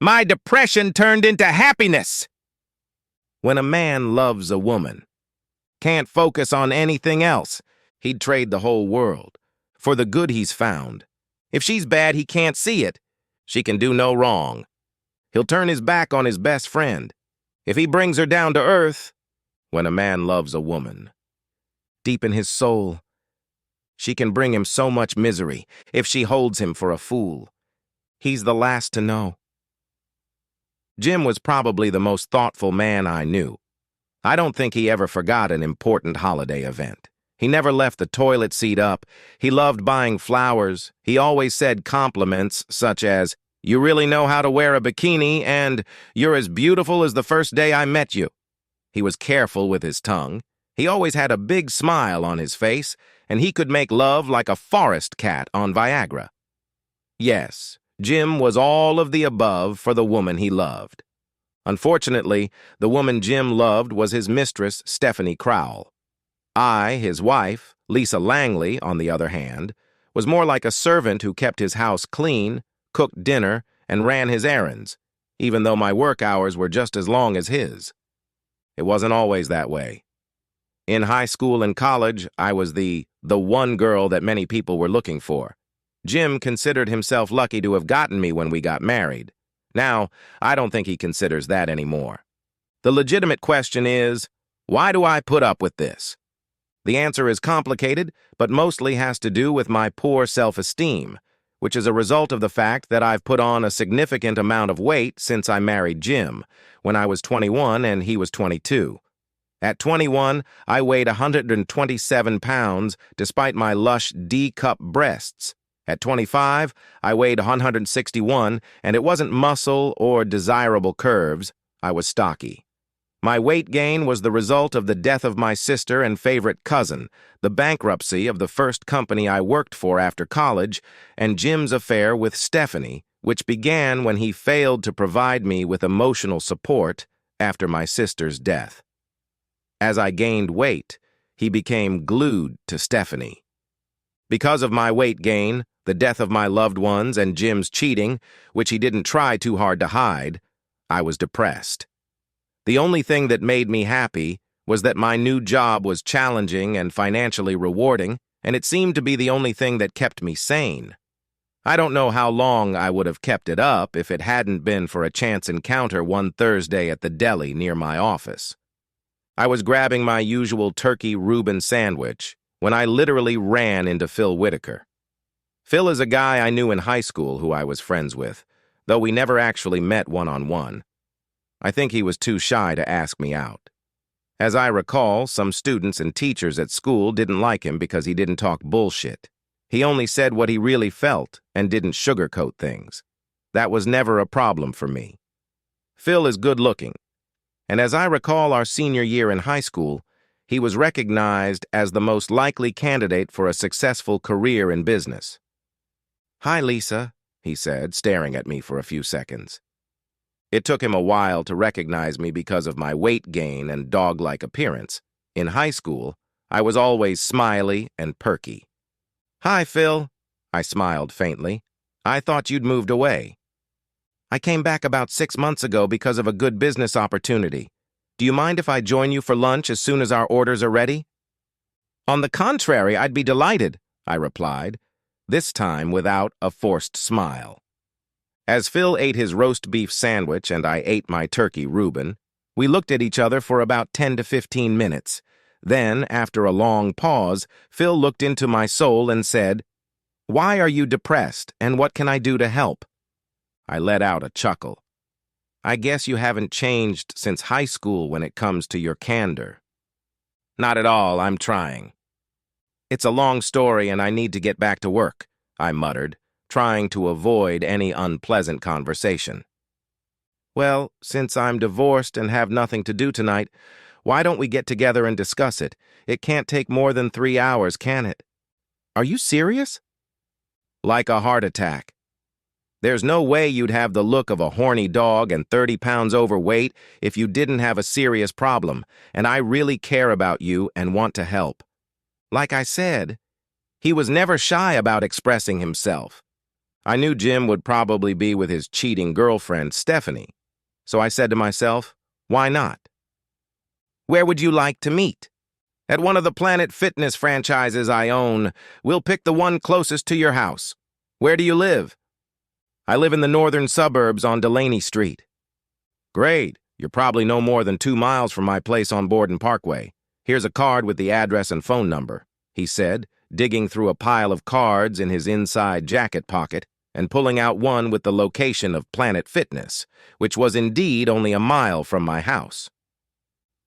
My depression turned into happiness. When a man loves a woman, can't focus on anything else, he'd trade the whole world for the good he's found. If she's bad, he can't see it. She can do no wrong. He'll turn his back on his best friend if he brings her down to earth. When a man loves a woman, deep in his soul, she can bring him so much misery if she holds him for a fool. He's the last to know. Jim was probably the most thoughtful man I knew. I don't think he ever forgot an important holiday event. He never left the toilet seat up. He loved buying flowers. He always said compliments such as, "You really know how to wear a bikini," and "You're as beautiful as the first day I met you." He was careful with his tongue. He always had a big smile on his face, and he could make love like a forest cat on Viagra. Yes, Jim was all of the above for the woman he loved. Unfortunately, the woman Jim loved was his mistress, Stephanie Crowell. I, his wife, Lisa Langley, on the other hand, was more like a servant who kept his house clean, cooked dinner, and ran his errands, even though my work hours were just as long as his. It wasn't always that way. In high school and college, I was the one girl that many people were looking for. Jim considered himself lucky to have gotten me when we got married. Now, I don't think he considers that anymore. The legitimate question is, why do I put up with this? The answer is complicated, but mostly has to do with my poor self-esteem, which is a result of the fact that I've put on a significant amount of weight since I married Jim, when I was 21 and he was 22. At 21, I weighed 127 pounds despite my lush D-cup breasts. At 25, I weighed 161, and it wasn't muscle or desirable curves. I was stocky. My weight gain was the result of the death of my sister and favorite cousin, the bankruptcy of the first company I worked for after college, and Jim's affair with Stephanie, which began when he failed to provide me with emotional support after my sister's death. As I gained weight, he became glued to Stephanie. Because of my weight gain, the death of my loved ones, and Jim's cheating, which he didn't try too hard to hide, I was depressed. The only thing that made me happy was that my new job was challenging and financially rewarding, and it seemed to be the only thing that kept me sane. I don't know how long I would have kept it up if it hadn't been for a chance encounter one Thursday at the deli near my office. I was grabbing my usual turkey Reuben sandwich when I literally ran into Phil Whitaker. Phil is a guy I knew in high school who I was friends with, though we never actually met one-on-one. I think he was too shy to ask me out. As I recall, some students and teachers at school didn't like him because he didn't talk bullshit. He only said what he really felt and didn't sugarcoat things. That was never a problem for me. Phil is good-looking, and as I recall our senior year in high school, he was recognized as the most likely candidate for a successful career in business. "Hi, Lisa," he said, staring at me for a few seconds. It took him a while to recognize me because of my weight gain and dog-like appearance. In high school, I was always smiley and perky. "Hi, Phil," I smiled faintly. "I thought you'd moved away." "I came back about 6 months ago because of a good business opportunity. Do you mind if I join you for lunch as soon as our orders are ready?" "On the contrary, I'd be delighted," I replied, this time without a forced smile. As Phil ate his roast beef sandwich and I ate my turkey Reuben, we looked at each other for about 10 to 15 minutes. Then, after a long pause, Phil looked into my soul and said, "Why are you depressed, and what can I do to help?" I let out a chuckle. "I guess you haven't changed since high school when it comes to your candor." "Not at all, I'm trying." "It's a long story and I need to get back to work," I muttered, trying to avoid any unpleasant conversation. "Well, since I'm divorced and have nothing to do tonight, why don't we get together and discuss it? It can't take more than 3 hours, can it?" "Are you serious?" "Like a heart attack. There's no way you'd have the look of a horny dog and 30 pounds overweight if you didn't have a serious problem, and I really care about you and want to help." Like I said, he was never shy about expressing himself. I knew Jim would probably be with his cheating girlfriend, Stephanie, so I said to myself, why not? Where would you like to meet? At one of the Planet Fitness franchises I own. We'll pick the one closest to your house. Where do you live? I live in the northern suburbs on Delaney Street. Great. You're probably no more than 2 miles from my place on Borden Parkway. Here's a card with the address and phone number, he said, digging through a pile of cards in his inside jacket pocket and pulling out one with the location of Planet Fitness, which was indeed only a mile from my house.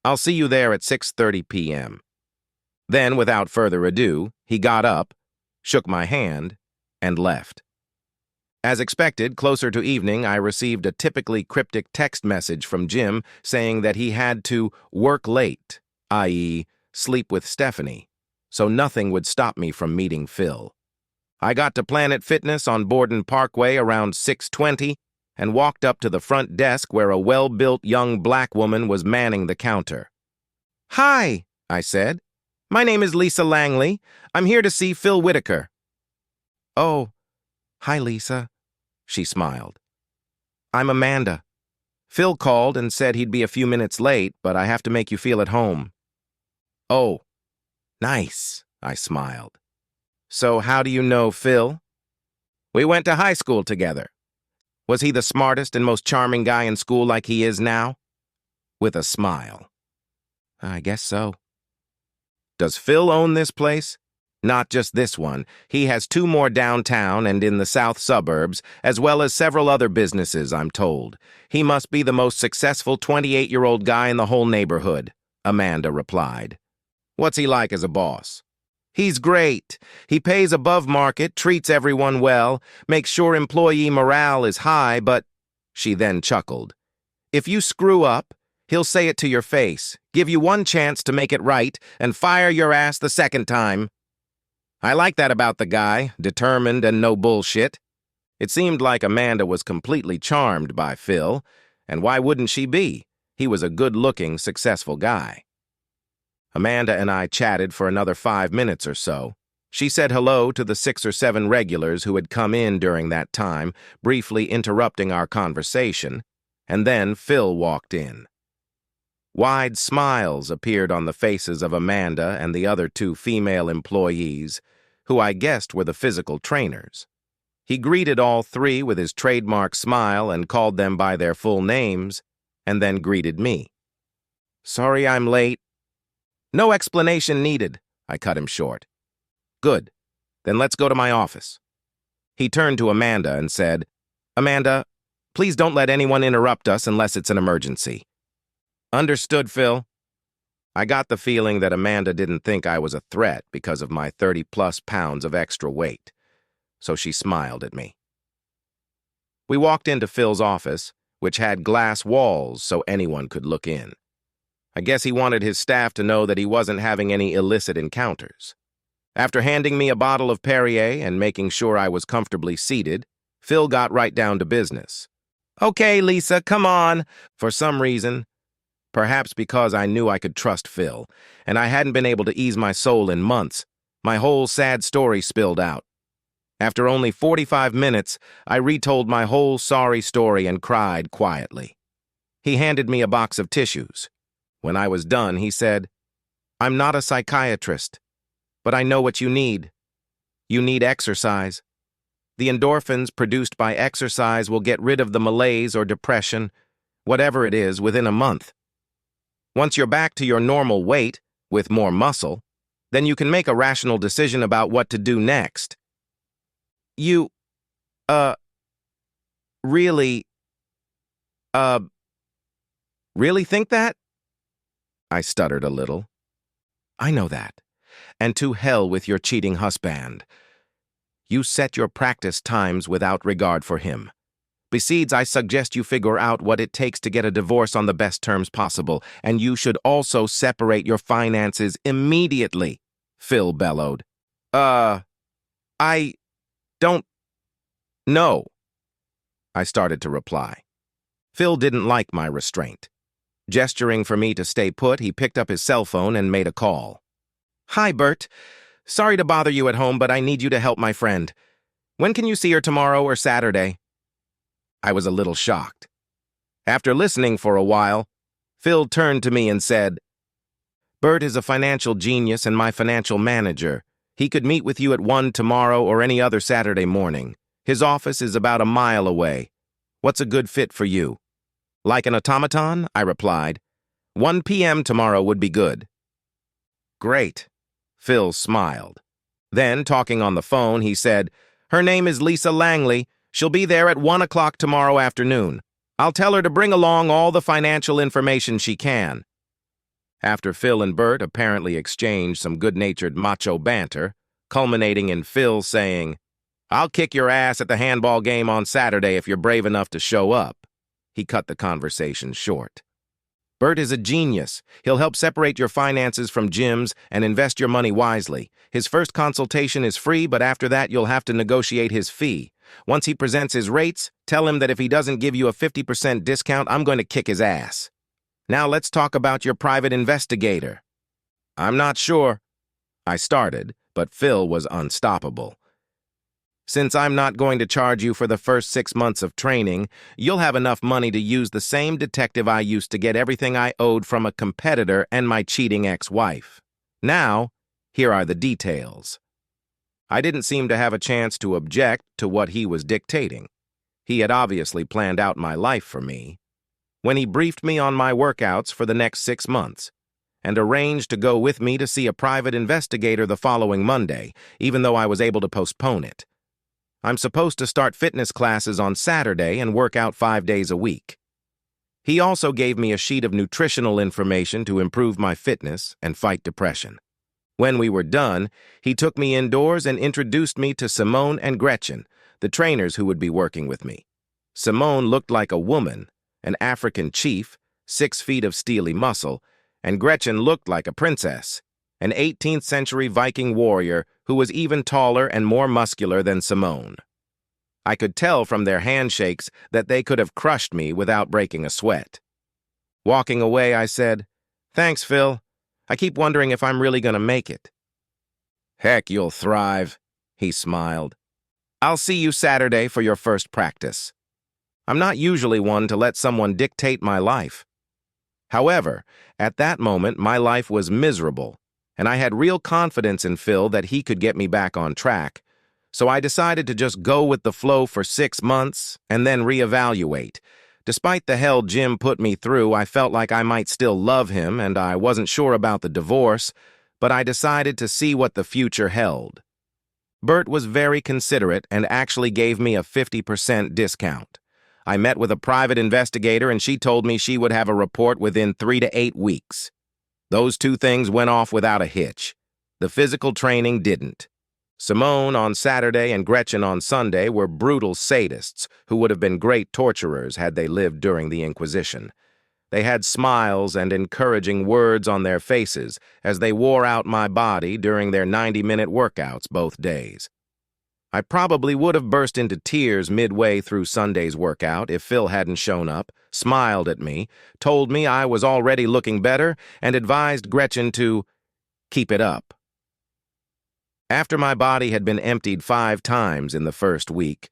I'll see you there at 6:30 p.m. Then, without further ado, he got up, shook my hand, and left. As expected, closer to evening, I received a typically cryptic text message from Jim saying that he had to work late, i.e., sleep with Stephanie, so nothing would stop me from meeting Phil. I got to Planet Fitness on Borden Parkway around 6:20 and walked up to the front desk where a well-built young black woman was manning the counter. "Hi," I said. "My name is Lisa Langley. I'm here to see Phil Whitaker." "Oh, hi, Lisa," she smiled. "I'm Amanda. Phil called and said he'd be a few minutes late, but I have to make you feel at home." "Oh, nice," I smiled. "So how do you know Phil?" "We went to high school together." "Was he the smartest and most charming guy in school like he is now?" With a smile. "I guess so." "Does Phil own this place?" "Not just this one. He has 2 more downtown and in the south suburbs, as well as several other businesses, I'm told. He must be the most successful 28-year-old guy in the whole neighborhood," Amanda replied. "What's he like as a boss?" "He's great. He pays above market, treats everyone well, makes sure employee morale is high, but," she then chuckled, "if you screw up, he'll say it to your face, give you one chance to make it right, and fire your ass the second time." I like that about the guy, determined and no bullshit. It seemed like Amanda was completely charmed by Phil, and why wouldn't she be? He was a good-looking, successful guy. Amanda and I chatted for another 5 minutes or so. She said hello to the 6 or 7 regulars who had come in during that time, briefly interrupting our conversation, and then Phil walked in. Wide smiles appeared on the faces of Amanda and the other 2 female employees, who I guessed were the physical trainers. He greeted all 3 with his trademark smile and called them by their full names, and then greeted me. "Sorry I'm late." "No explanation needed," I cut him short. "Good. Then let's go to my office." He turned to Amanda and said, "Amanda, please don't let anyone interrupt us unless it's an emergency." "Understood, Phil." I got the feeling that Amanda didn't think I was a threat because of my 30-plus pounds of extra weight, so she smiled at me. We walked into Phil's office, which had glass walls so anyone could look in. I guess he wanted his staff to know that he wasn't having any illicit encounters. After handing me a bottle of Perrier and making sure I was comfortably seated, Phil got right down to business. "Okay, Lisa, come on." For some reason, perhaps because I knew I could trust Phil, and I hadn't been able to ease my soul in months, my whole sad story spilled out. After only 45 minutes, I retold my whole sorry story and cried quietly. He handed me a box of tissues. When I was done, he said, "I'm not a psychiatrist, but I know what you need. You need exercise. The endorphins produced by exercise will get rid of the malaise or depression, whatever it is, within a month. Once you're back to your normal weight, with more muscle, then you can make a rational decision about what to do next." "You, really, really think that?" I stuttered a little. "I know that. And to hell with your cheating husband. You set your practice times without regard for him. Besides, I suggest you figure out what it takes to get a divorce on the best terms possible, and you should also separate your finances immediately," Phil bellowed. I don't know," I started to reply. Phil didn't like my restraint. Gesturing for me to stay put, he picked up his cell phone and made a call. "Hi, Bert. Sorry to bother you at home, but I need you to help my friend. When can you see her, tomorrow or Saturday? I was a little shocked. After listening for a while, Phil turned to me and said, Bert is a financial genius and my financial manager. He could meet with you at 1 tomorrow or any other Saturday morning. His office is about a mile away. What's a good fit for you? Like an automaton? I replied. 1 p.m. tomorrow would be good. Great. Phil smiled. Then, talking on the phone, he said, Her name is Lisa Langley. She'll be there at 1 o'clock tomorrow afternoon. I'll tell her to bring along all the financial information she can. After Phil and Bert apparently exchanged some good-natured macho banter, culminating in Phil saying, I'll kick your ass at the handball game on Saturday if you're brave enough to show up, he cut the conversation short. Bert is a genius. He'll help separate your finances from Jim's and invest your money wisely. His first consultation is free, but after that you'll have to negotiate his fee. Once he presents his rates, tell him that if he doesn't give you a 50% discount, I'm going to kick his ass. Now let's talk about your private investigator. I'm not sure. I started, but Phil was unstoppable. Since I'm not going to charge you for the first 6 months of training, you'll have enough money to use the same detective I used to get everything I owed from a competitor and my cheating ex-wife. Now, here are the details. I didn't seem to have a chance to object to what he was dictating. He had obviously planned out my life for me. When he briefed me on my workouts for the next 6 months, and arranged to go with me to see a private investigator the following Monday, even though I was able to postpone it. I'm supposed to start fitness classes on Saturday and work out 5 days a week. He also gave me a sheet of nutritional information to improve my fitness and fight depression. When we were done, he took me indoors and introduced me to Simone and Gretchen, the trainers who would be working with me. Simone looked like a woman, an African chief, 6 feet of steely muscle, and Gretchen looked like a princess, an 18th century Viking warrior who was even taller and more muscular than Simone. I could tell from their handshakes that they could have crushed me without breaking a sweat. Walking away, I said, Thanks, Phil. I keep wondering if I'm really going to make it. Heck, you'll thrive, he smiled. I'll see you Saturday for your first practice. I'm not usually one to let someone dictate my life. However, at that moment, my life was miserable, and I had real confidence in Phil that he could get me back on track, so I decided to just go with the flow for 6 months and then reevaluate. Despite the hell Jim put me through, I felt like I might still love him, and I wasn't sure about the divorce, but I decided to see what the future held. Bert was very considerate and actually gave me a 50% discount. I met with a private investigator and she told me she would have a report within 3 to 8 weeks. Those 2 things went off without a hitch. The physical training didn't. Simone on Saturday and Gretchen on Sunday were brutal sadists who would have been great torturers had they lived during the Inquisition. They had smiles and encouraging words on their faces as they wore out my body during their 90-minute workouts both days. I probably would have burst into tears midway through Sunday's workout if Phil hadn't shown up, smiled at me, told me I was already looking better, and advised Gretchen to keep it up. After my body had been emptied 5 times in the first week,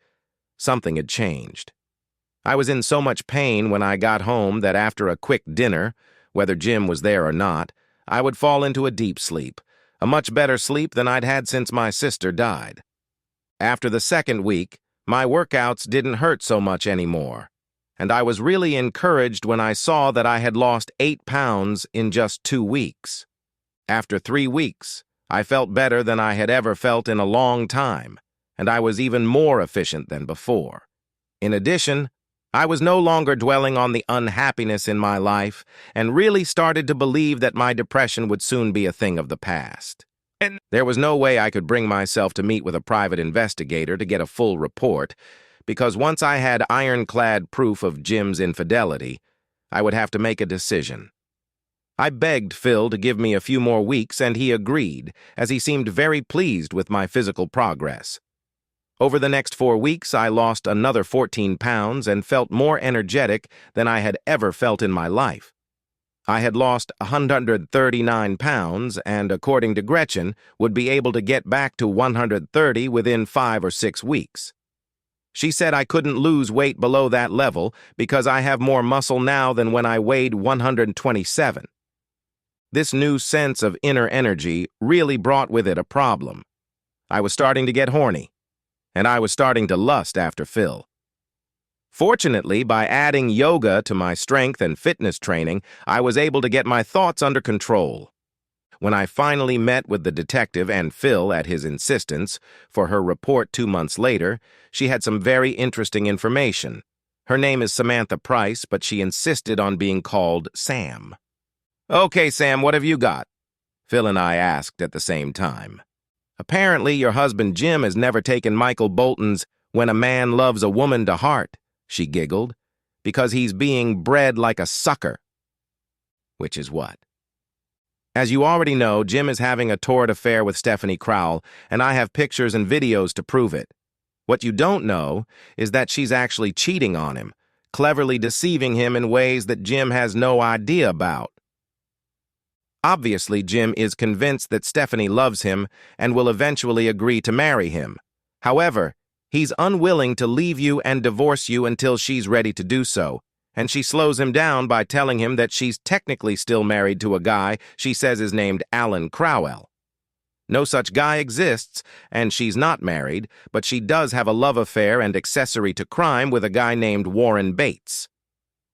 something had changed. I was in so much pain when I got home that after a quick dinner, whether Jim was there or not, I would fall into a deep sleep, a much better sleep than I'd had since my sister died. After the second week, my workouts didn't hurt so much anymore, and I was really encouraged when I saw that I had lost 8 pounds in just 2 weeks. After 3 weeks, I felt better than I had ever felt in a long time, and I was even more efficient than before. In addition, I was no longer dwelling on the unhappiness in my life and really started to believe that my depression would soon be a thing of the past. And there was no way I could bring myself to meet with a private investigator to get a full report, because once I had ironclad proof of Jim's infidelity, I would have to make a decision. I begged Phil to give me a few more weeks, and he agreed, as he seemed very pleased with my physical progress. Over the next 4 weeks, I lost another 14 pounds and felt more energetic than I had ever felt in my life. I had lost 139 pounds and, according to Gretchen, would be able to get back to 130 within 5 or 6 weeks. She said I couldn't lose weight below that level because I have more muscle now than when I weighed 127. This new sense of inner energy really brought with it a problem. I was starting to get horny, and I was starting to lust after Phil. Fortunately, by adding yoga to my strength and fitness training, I was able to get my thoughts under control. When I finally met with the detective and Phil at his insistence for her report 2 months later, she had some very interesting information. Her name is Samantha Price, but she insisted on being called Sam. "Okay, Sam, what have you got?" Phil and I asked at the same time. "Apparently, your husband Jim has never taken Michael Bolton's 'When a Man Loves a Woman' to heart," she giggled, "because he's being bred like a sucker." Which is what? As you already know, Jim is having a torrid affair with Stephanie Crowell, and I have pictures and videos to prove it. What you don't know is that she's actually cheating on him, cleverly deceiving him in ways that Jim has no idea about. Obviously, Jim is convinced that Stephanie loves him and will eventually agree to marry him. However, he's unwilling to leave you and divorce you until she's ready to do so, and she slows him down by telling him that she's technically still married to a guy she says is named Alan Crowell. No such guy exists, and she's not married, but she does have a love affair and accessory to crime with a guy named Warren Bates.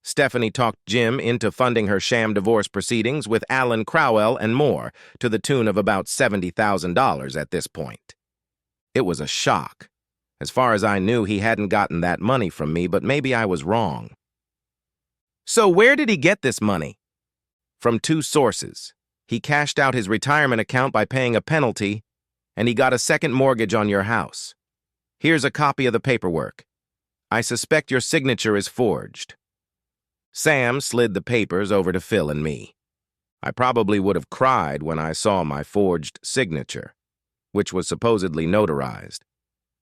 Stephanie talked Jim into funding her sham divorce proceedings with Alan Crowell and more, to the tune of about $70,000 at this point. It was a shock. As far as I knew, he hadn't gotten that money from me, but maybe I was wrong. So where did he get this money? From 2 sources. He cashed out his retirement account by paying a penalty, and he got a second mortgage on your house. Here's a copy of the paperwork. I suspect your signature is forged. Sam slid the papers over to Phil and me. I probably would have cried when I saw my forged signature, which was supposedly notarized,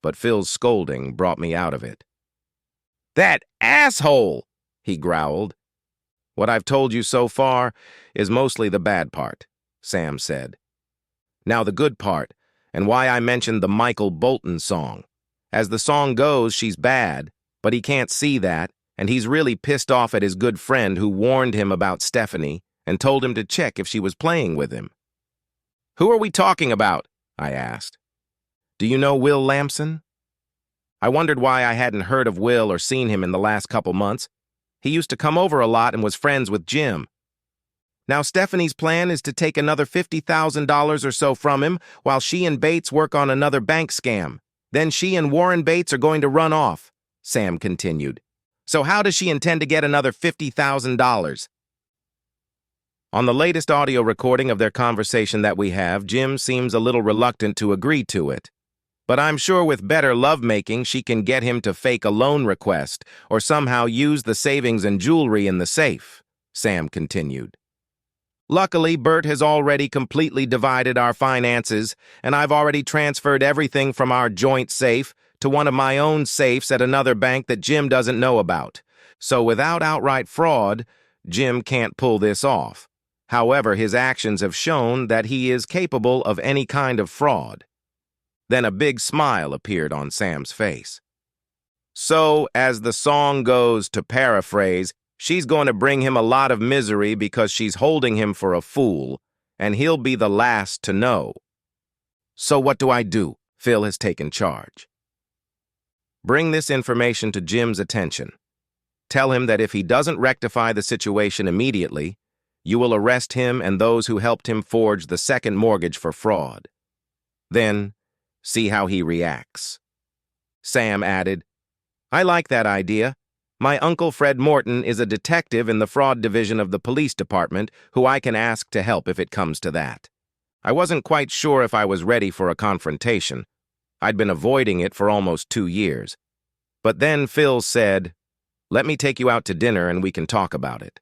but Phil's scolding brought me out of it. "That asshole!" he growled. "What I've told you so far is mostly the bad part," Sam said. "Now the good part, and why I mentioned the Michael Bolton song. As the song goes, she's bad, but he can't see that, and he's really pissed off at his good friend who warned him about Stephanie and told him to check if she was playing with him." "Who are we talking about?" I asked. "Do you know Will Lamson?" I wondered why I hadn't heard of Will or seen him in the last couple months. He used to come over a lot and was friends with Jim. Now Stephanie's plan is to take another $50,000 or so from him while she and Bates work on another bank scam. Then she and Warren Bates are going to run off, Sam continued. So how does she intend to get another $50,000? On the latest audio recording of their conversation that we have, Jim seems a little reluctant to agree to it. But I'm sure with better lovemaking, she can get him to fake a loan request or somehow use the savings and jewelry in the safe, Sam continued. Luckily, Bert has already completely divided our finances, and I've already transferred everything from our joint safe to one of my own safes at another bank that Jim doesn't know about. So without outright fraud, Jim can't pull this off. However, his actions have shown that he is capable of any kind of fraud. Then a big smile appeared on Sam's face. So, as the song goes, to paraphrase, she's going to bring him a lot of misery because she's holding him for a fool, and he'll be the last to know. So what do I do? Phil has taken charge. Bring this information to Jim's attention. Tell him that if he doesn't rectify the situation immediately, you will arrest him and those who helped him forge the second mortgage for fraud. Then, see how he reacts. Sam added, I like that idea. My uncle Fred Morton is a detective in the fraud division of the police department who I can ask to help if it comes to that. I wasn't quite sure if I was ready for a confrontation. I'd been avoiding it for almost 2 years. But then Phil said, let me take you out to dinner and we can talk about it.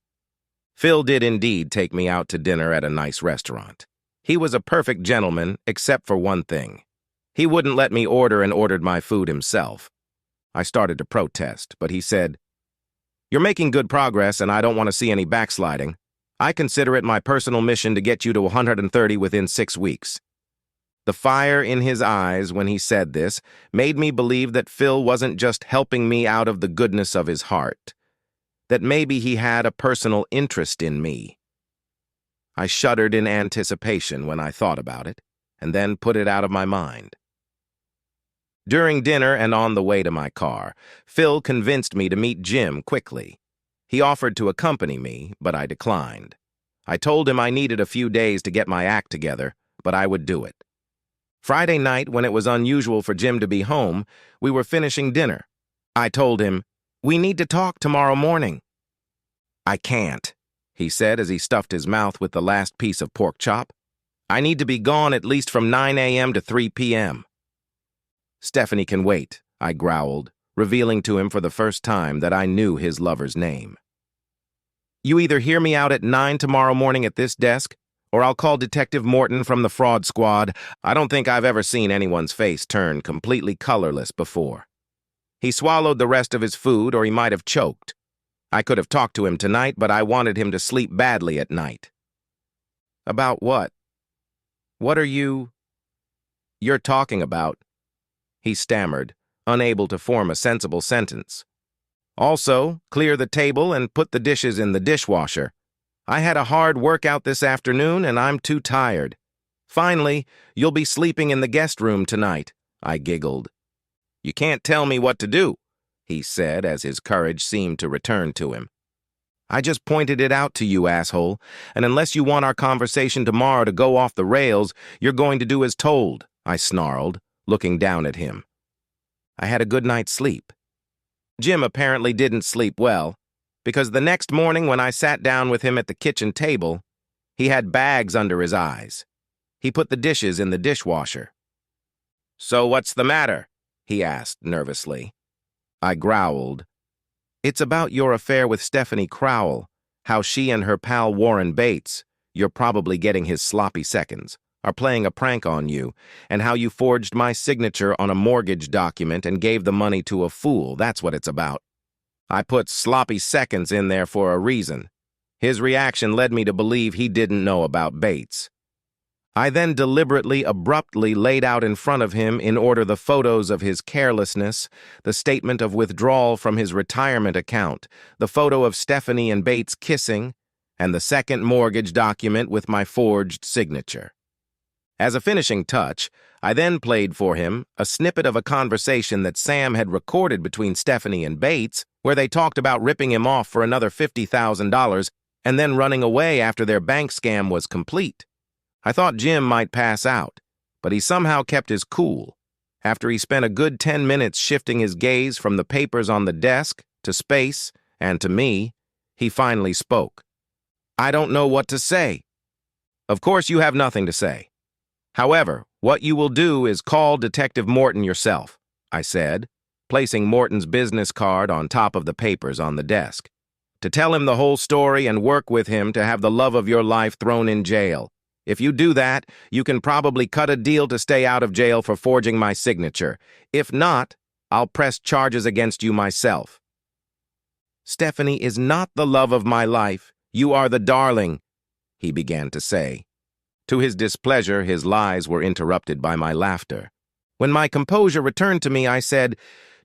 Phil did indeed take me out to dinner at a nice restaurant. He was a perfect gentleman, except for one thing. He wouldn't let me order and ordered my food himself. I started to protest, but he said, You're making good progress and I don't want to see any backsliding. I consider it my personal mission to get you to 130 within 6 weeks. The fire in his eyes when he said this made me believe that Phil wasn't just helping me out of the goodness of his heart, that maybe he had a personal interest in me. I shuddered in anticipation when I thought about it, and then put it out of my mind. During dinner and on the way to my car, Phil convinced me to meet Jim quickly. He offered to accompany me, but I declined. I told him I needed a few days to get my act together, but I would do it. Friday night, when it was unusual for Jim to be home, we were finishing dinner. I told him, "We need to talk tomorrow morning." "I can't," he said as he stuffed his mouth with the last piece of pork chop. "I need to be gone at least from 9 a.m. to 3 p.m. "Stephanie can wait," I growled, revealing to him for the first time that I knew his lover's name. "You either hear me out at 9 tomorrow morning at this desk, or I'll call Detective Morton from the fraud squad." I don't think I've ever seen anyone's face turn completely colorless before. He swallowed the rest of his food, or he might have choked. I could have talked to him tonight, but I wanted him to sleep badly at night. "About what? What are you're talking about?" he stammered, unable to form a sensible sentence. "Also, clear the table and put the dishes in the dishwasher. I had a hard workout this afternoon and I'm too tired. Finally, you'll be sleeping in the guest room tonight," I giggled. "You can't tell me what to do," he said as his courage seemed to return to him. "I just pointed it out to you, asshole, and unless you want our conversation tomorrow to go off the rails, you're going to do as told," I snarled, looking down at him. I had a good night's sleep. Jim apparently didn't sleep well, because the next morning when I sat down with him at the kitchen table, he had bags under his eyes. He put the dishes in the dishwasher. "So what's the matter?" he asked nervously. I growled. "It's about your affair with Stephanie Crowell, how she and her pal Warren Bates, you're probably getting his sloppy seconds, are playing a prank on you, and how you forged my signature on a mortgage document and gave the money to a fool. That's what it's about." I put sloppy seconds in there for a reason. His reaction led me to believe he didn't know about Bates. I then deliberately, abruptly laid out in front of him in order the photos of his carelessness, the statement of withdrawal from his retirement account, the photo of Stephanie and Bates kissing, and the second mortgage document with my forged signature. As a finishing touch, I then played for him a snippet of a conversation that Sam had recorded between Stephanie and Bates, where they talked about ripping him off for another $50,000 and then running away after their bank scam was complete. I thought Jim might pass out, but he somehow kept his cool. After he spent a good 10 minutes shifting his gaze from the papers on the desk to space and to me, he finally spoke. "I don't know what to say." "Of course you have nothing to say. However, what you will do is call Detective Morton yourself," I said, placing Morton's business card on top of the papers on the desk, "to tell him the whole story and work with him to have the love of your life thrown in jail. If you do that, you can probably cut a deal to stay out of jail for forging my signature. If not, I'll press charges against you myself." "Stephanie is not the love of my life. You are the darling," he began to say. To his displeasure, his lies were interrupted by my laughter. When my composure returned to me, I said,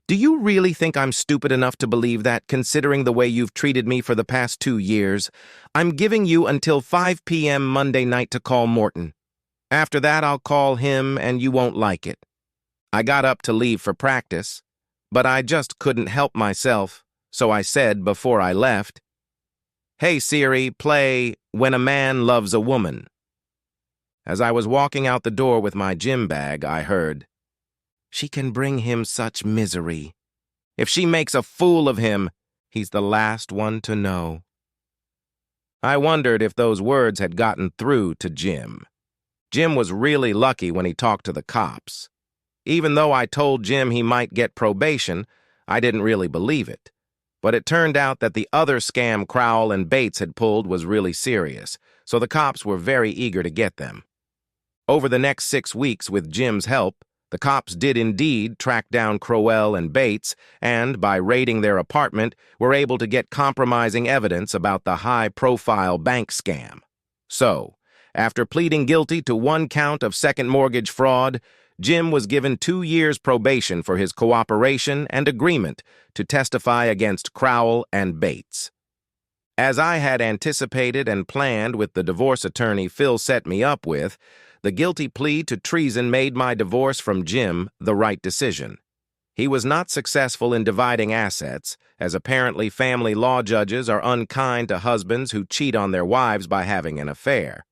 "Do you really think I'm stupid enough to believe that, considering the way you've treated me for the past 2 years? I'm giving you until 5 p.m. Monday night to call Morton. After that, I'll call him and you won't like it." I got up to leave for practice, but I just couldn't help myself, so I said before I left, "Hey Siri, play When a Man Loves a Woman." As I was walking out the door with my gym bag, I heard, "She can bring him such misery. If she makes a fool of him, he's the last one to know." I wondered if those words had gotten through to Jim. Jim was really lucky when he talked to the cops. Even though I told Jim he might get probation, I didn't really believe it. But it turned out that the other scam Crowell and Bates had pulled was really serious, so the cops were very eager to get them. Over the next 6 weeks, with Jim's help, The cops did indeed track down Crowell and Bates, and, by raiding their apartment, were able to get compromising evidence about the high-profile bank scam. So, after pleading guilty to one count of second mortgage fraud, Jim was given 2 years probation for his cooperation and agreement to testify against Crowell and Bates. As I had anticipated and planned with the divorce attorney Phil set me up with, the guilty plea to treason made my divorce from Jim the right decision. He was not successful in dividing assets, as apparently family law judges are unkind to husbands who cheat on their wives by having an affair.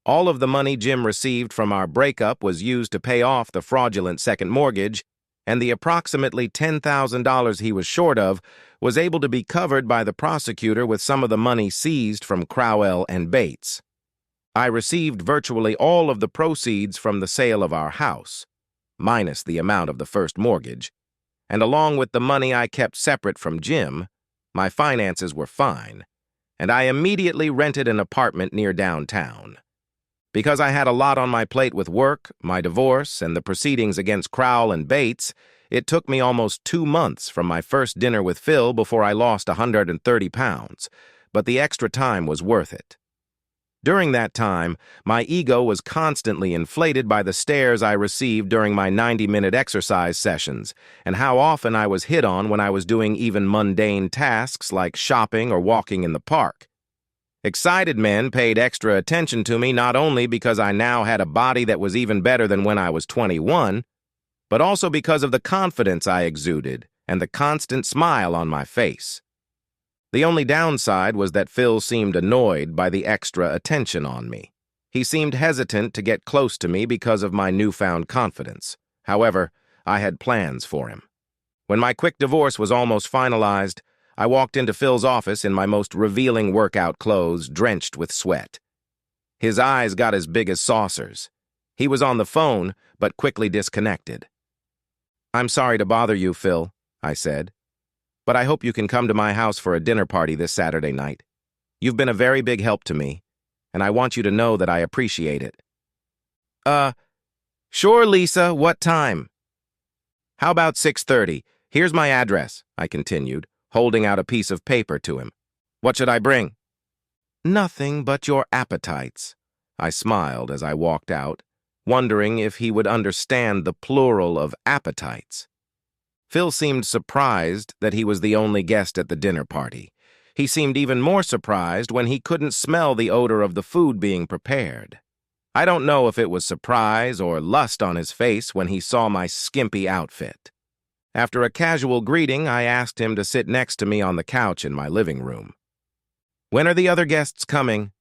All of the money Jim received from our breakup was used to pay off the fraudulent second mortgage, and the approximately $10,000 he was short of was able to be covered by the prosecutor with some of the money seized from Crowell and Bates. I received virtually all of the proceeds from the sale of our house, minus the amount of the first mortgage, and along with the money I kept separate from Jim, my finances were fine, and I immediately rented an apartment near downtown. Because I had a lot on my plate with work, my divorce, and the proceedings against Crowell and Bates, it took me almost 2 months from my first dinner with Phil before I lost 130 pounds, but the extra time was worth it. During that time, my ego was constantly inflated by the stares I received during my 90-minute exercise sessions and how often I was hit on when I was doing even mundane tasks like shopping or walking in the park. Excited men paid extra attention to me not only because I now had a body that was even better than when I was 21, but also because of the confidence I exuded and the constant smile on my face. The only downside was that Phil seemed annoyed by the extra attention on me. He seemed hesitant to get close to me because of my newfound confidence. However, I had plans for him. When my quick divorce was almost finalized, I walked into Phil's office in my most revealing workout clothes, drenched with sweat. His eyes got as big as saucers. He was on the phone, but quickly disconnected. "I'm sorry to bother you, Phil," I said, "but I hope you can come to my house for a dinner party this Saturday night. You've been a very big help to me, and I want you to know that I appreciate it." Sure, Lisa, what time?" "How about 6:30? Here's my address," I continued, holding out a piece of paper to him. "What should I bring?" "Nothing but your appetites." I smiled as I walked out, wondering if he would understand the plural of appetites. Phil seemed surprised that he was the only guest at the dinner party. He seemed even more surprised when he couldn't smell the odor of the food being prepared. I don't know if it was surprise or lust on his face when he saw my skimpy outfit. After a casual greeting, I asked him to sit next to me on the couch in my living room. "When are the other guests coming?"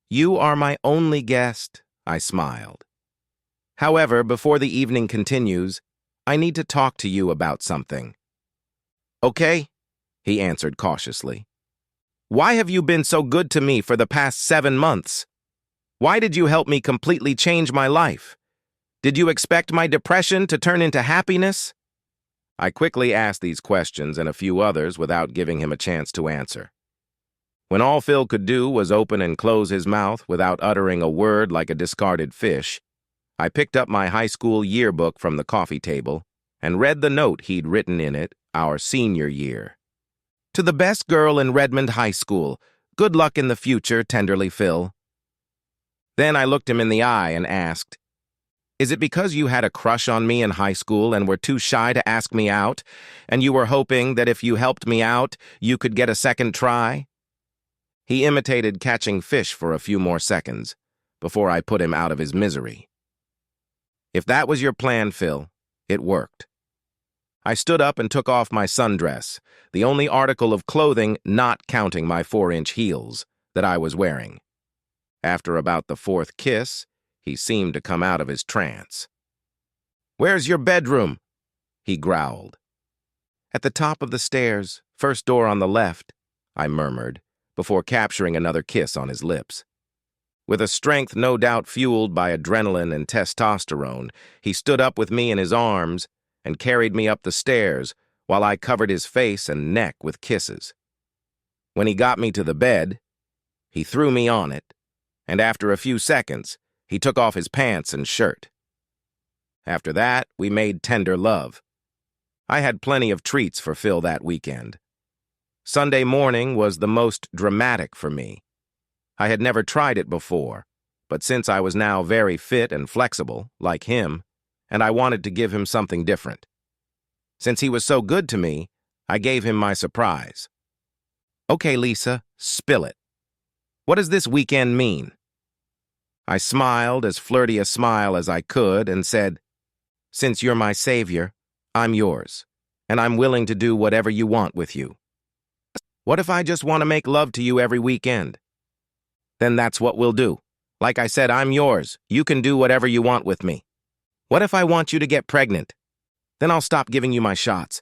"You are my only guest," I smiled. "However, before the evening continues, I need to talk to you about something." "Okay," he answered cautiously. "Why have you been so good to me for the past 7 months? Why did you help me completely change my life? Did you expect my depression to turn into happiness?" I quickly asked these questions and a few others without giving him a chance to answer. When all Phil could do was open and close his mouth without uttering a word like a discarded fish, I picked up my high school yearbook from the coffee table and read the note he'd written in it our senior year. "To the best girl in Redmond High School, good luck in the future, tenderly Phil." Then I looked him in the eye and asked, "Is it because you had a crush on me in high school and were too shy to ask me out, and you were hoping that if you helped me out, you could get a second try?" He imitated catching fish for a few more seconds before I put him out of his misery. "If that was your plan, Phil, it worked." I stood up and took off my sundress, the only article of clothing not counting my 4-inch heels that I was wearing. After about the 4th kiss, he seemed to come out of his trance. "Where's your bedroom?" he growled. "At the top of the stairs, first door on the left," I murmured, before capturing another kiss on his lips. With a strength no doubt fueled by adrenaline and testosterone, he stood up with me in his arms and carried me up the stairs while I covered his face and neck with kisses. When he got me to the bed, he threw me on it, and after a few seconds, he took off his pants and shirt. After that, we made tender love. I had plenty of treats for Phil that weekend. Sunday morning was the most dramatic for me. I had never tried it before, but since I was now very fit and flexible, like him, and I wanted to give him something different. Since he was so good to me, I gave him my surprise. "Okay, Lisa, spill it. What does this weekend mean?" I smiled as flirty a smile as I could and said, "Since you're my savior, I'm yours, and I'm willing to do whatever you want with you. What if I just want to make love to you every weekend?" "Then that's what we'll do. Like I said, I'm yours. You can do whatever you want with me." "What if I want you to get pregnant? Then I'll stop giving you my shots."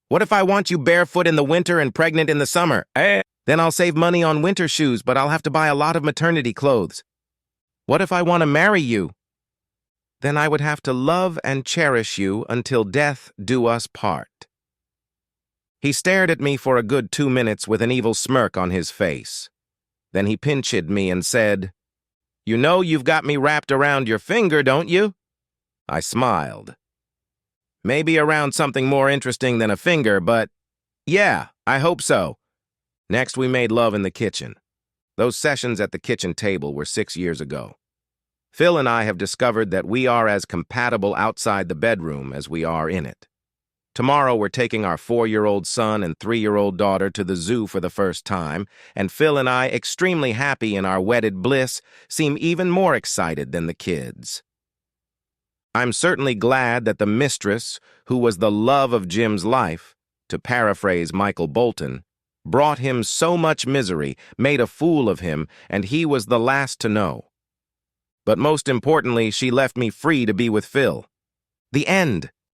"What if I want you barefoot in the winter and pregnant in the summer? Then I'll save money on winter shoes, but I'll have to buy a lot of maternity clothes." "What if I want to marry you? Then I would have to love and cherish you until death do us part." He stared at me for a good 2 minutes with an evil smirk on his face. Then he pinch'd me and said, "You know you've got me wrapped around your finger, don't you?" I smiled. "Maybe around something more interesting than a finger, but yeah, I hope so." Next, we made love in the kitchen. Those sessions at the kitchen table were 6 years ago. Phil and I have discovered that we are as compatible outside the bedroom as we are in it. Tomorrow, we're taking our 4-year-old son and 3-year-old daughter to the zoo for the first time, and Phil and I, extremely happy in our wedded bliss, seem even more excited than the kids. I'm certainly glad that the mistress, who was the love of Jim's life, to paraphrase Michael Bolton, brought him so much misery, made a fool of him, and he was the last to know. But most importantly, she left me free to be with Phil. The end.